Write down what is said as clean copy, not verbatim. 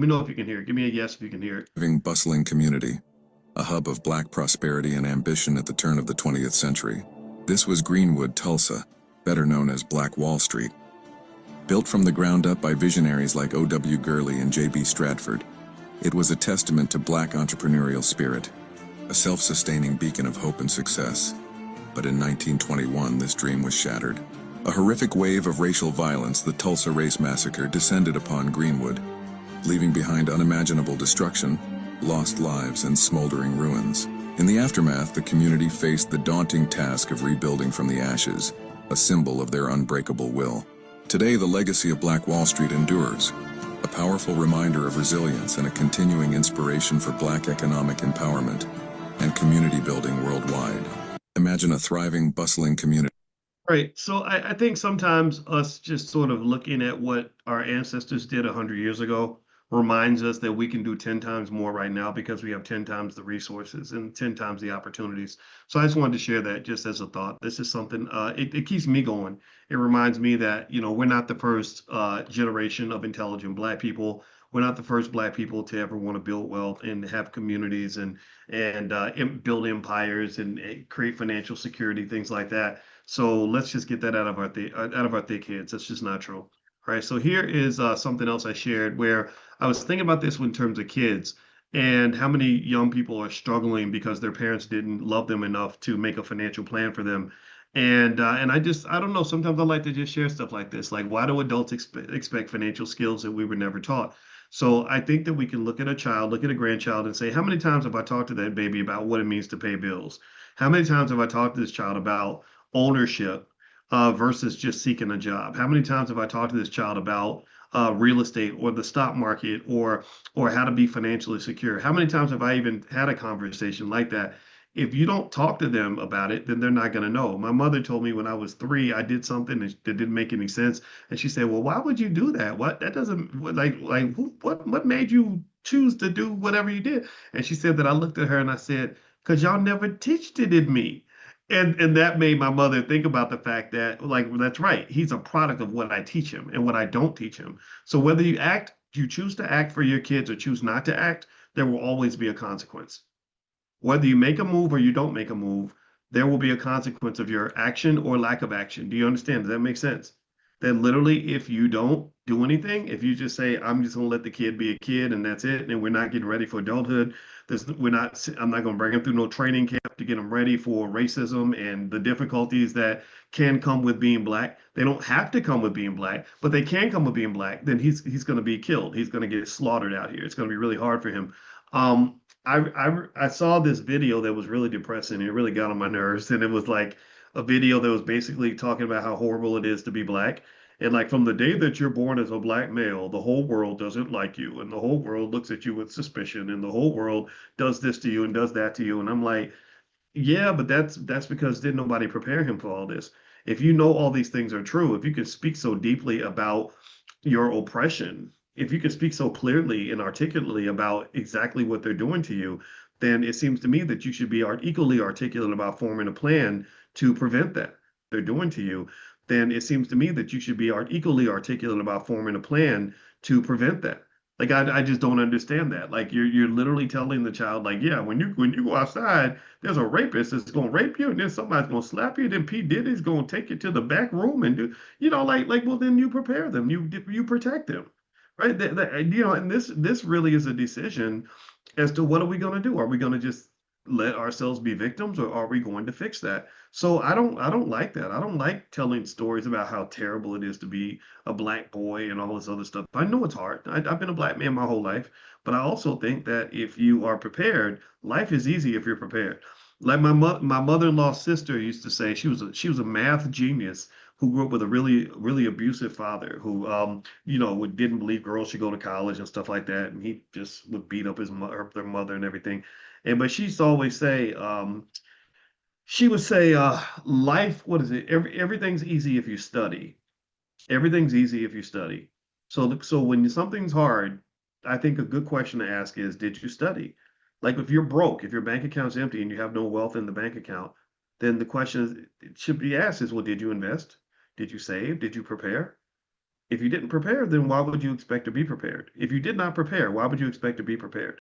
Let me know if you can hear it. Give me a yes if you can hear it. Bustling community, a hub of black prosperity and ambition at the turn of the 20th century. This was Greenwood, Tulsa, better known as Black Wall Street. Built from the ground up by visionaries like O.W. Gurley and J.B. Stratford, it was a testament to black entrepreneurial spirit, a self-sustaining beacon of hope and success. But in 1921, this dream was shattered. A horrific wave of racial violence, the Tulsa Race Massacre, descended upon Greenwood, leaving behind unimaginable destruction, lost lives, and smoldering ruins. In the aftermath, the community faced the daunting task of rebuilding from the ashes, a symbol of their unbreakable will. Today, the legacy of Black Wall Street endures, a powerful reminder of resilience and a continuing inspiration for black economic empowerment and community building worldwide. Imagine a thriving, bustling community. Right. So I think sometimes us just sort of looking at what our ancestors did 100 years ago reminds us that we can do 10 times more right now because we have 10 times the resources and 10 times the opportunities. So I just wanted to share that just as a thought. This is something, it keeps me going. It reminds me that, we're not the first generation of intelligent Black people. We're not the first Black people to ever want to build wealth and have communities and build empires and create financial security, things like that. So let's just get that out of our thick heads. That's just not true. All right. So here is something else I shared where I was thinking about this in terms of kids and how many young people are struggling because their parents didn't love them enough to make a financial plan for them. And I don't know. Sometimes I like to just share stuff like this. Like, why do adults expect financial skills that we were never taught? So I think that we can look at a child, look at a grandchild, and say, how many times have I talked to that baby about what it means to pay bills? How many times have I talked to this child about ownership versus just seeking a job? How many times have I talked to this child about real estate or the stock market or how to be financially secure? How many times have I even had a conversation like that? If you don't talk to them about it, then they're not going to know. My mother told me when I was 3, I did something that didn't make any sense, and she said, "Well, why would you do that? What that doesn't what made you choose to do whatever you did?" And she said that I looked at her and I said, "Cause y'all never teached it in me." And that made my mother think about the fact that, like, well, that's right. He's a product of what I teach him and what I don't teach him. So whether you choose to act for your kids or choose not to act, there will always be a consequence. Whether you make a move or you don't make a move, there will be a consequence of your action or lack of action. Do you understand? Does that make sense? That literally, if you don't do anything, if you just say, I'm just going to let the kid be a kid and that's it, and we're not getting ready for adulthood, I'm not going to bring him through no training camp to get him ready for racism and the difficulties that can come with being Black. They don't have to come with being Black, but they can come with being Black. Then he's going to be killed. He's going to get slaughtered out here. It's going to be really hard for him. I saw this video that was really depressing. It really got on my nerves, and it was like a video that was basically talking about how horrible it is to be Black. And like from the day that you're born as a Black male, the whole world doesn't like you, and the whole world looks at you with suspicion, and the whole world does this to you and does that to you. And I'm like, yeah, but that's because didn't nobody prepare him for all this. If you know all these things are true, if you can speak so deeply about your oppression, if you can speak so clearly and articulately about exactly what they're doing to you, then it seems to me that you should be equally articulate about forming a plan to prevent that they're doing to you. Then it seems to me that you should be equally articulate about forming a plan to prevent that. Like I just don't understand that. Like you're literally telling the child, like, yeah, when you go outside, there's a rapist that's gonna rape you, and then somebody's gonna slap you, then P. Diddy's gonna take you to the back room and do, well, then you prepare them, you protect them, right? And this really is a decision as to what are we gonna do? Are we gonna just let ourselves be victims, or are we going to fix that? So I don't like that. I don't like telling stories about how terrible it is to be a Black boy and all this other stuff. I know it's hard. I've been a Black man my whole life, but I also think that if you are prepared, life is easy if you're prepared. Like my mother-in-law's sister used to say, she was a math genius who grew up with a really abusive father who didn't believe girls should go to college and stuff like that, and he just would beat up their mother and everything. And but she used to always say, she would say, life, what is it? Everything's easy if you study. Everything's easy if you study. So when something's hard, I think a good question to ask is, did you study? Like if you're broke, if your bank account's empty and you have no wealth in the bank account, then the question is, it should be asked is, well, did you invest? Did you save? Did you prepare? If you didn't prepare, then why would you expect to be prepared? If you did not prepare, why would you expect to be prepared?